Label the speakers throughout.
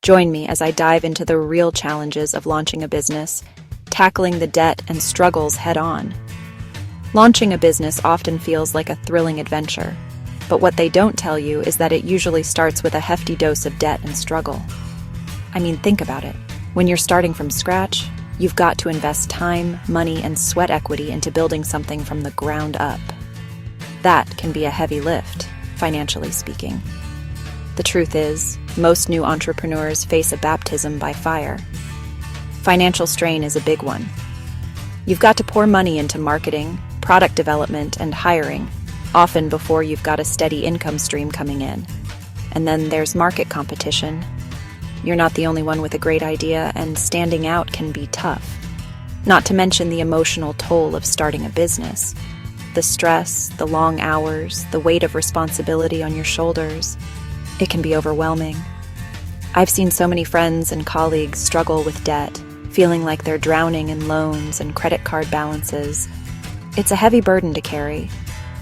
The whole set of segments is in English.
Speaker 1: Join me as I dive into the real challenges of launching a business, tackling the debt and struggles head on. Launching a business often feels like a thrilling adventure, but what they don't tell you is that it usually starts with a hefty dose of debt and struggle. I mean, think about it. When you're starting from scratch, you've got to invest time, money, and sweat equity into building something from the ground up. That can be a heavy lift, financially speaking. The truth is, most new entrepreneurs face a baptism by fire. Financial strain is a big one. You've got to pour money into marketing, product development, and hiring, often before you've got a steady income stream coming in. And then there's market competition. You're not the only one with a great idea, and standing out can be tough. Not to mention the emotional toll of starting a business. The stress, the long hours, the weight of responsibility on your shoulders. It can be overwhelming. I've seen so many friends and colleagues struggle with debt, feeling like they're drowning in loans and credit card balances. It's a heavy burden to carry,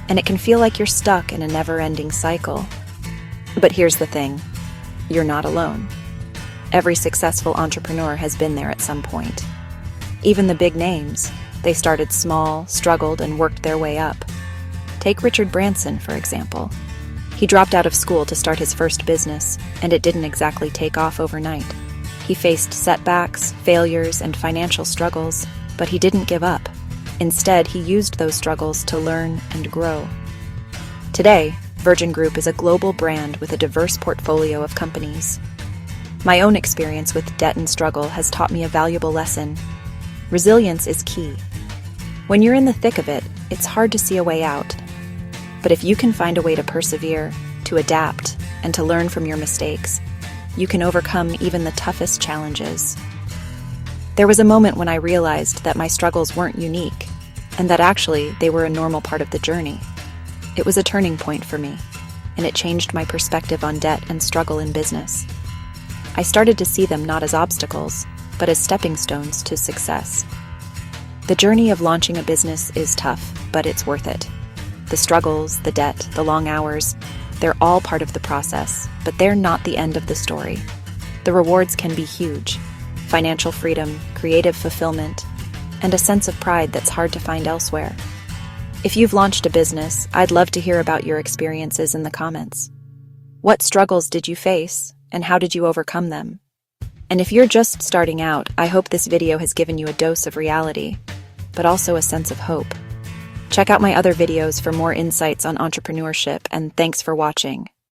Speaker 1: and it can feel like you're stuck in a never-ending cycle. But here's the thing, you're not alone. Every successful entrepreneur has been there at some point. Even the big names, they started small, struggled, and worked their way up. Take Richard Branson, for example. He dropped out of school to start his first business, and it didn't exactly take off overnight. He faced setbacks, failures, and financial struggles, but he didn't give up. Instead, he used those struggles to learn and grow. Today, Virgin Group is a global brand with a diverse portfolio of companies. My own experience with debt and struggle has taught me a valuable lesson. Resilience is key. When you're in the thick of it, it's hard to see a way out. But if you can find a way to persevere, to adapt, and to learn from your mistakes, you can overcome even the toughest challenges. There was a moment when I realized that my struggles weren't unique, and that actually they were a normal part of the journey. It was a turning point for me, and it changed my perspective on debt and struggle in business. I started to see them not as obstacles, but as stepping stones to success. The journey of launching a business is tough, but it's worth it. The struggles, the debt, the long hours, they're all part of the process, but they're not the end of the story. The rewards can be huge: financial freedom, creative fulfillment, and a sense of pride that's hard to find elsewhere. If you've launched a business, I'd love to hear about your experiences in the comments. What struggles did you face, and how did you overcome them? And if you're just starting out, I hope this video has given you a dose of reality, but also a sense of hope. Check out my other videos for more insights on entrepreneurship, and thanks for watching.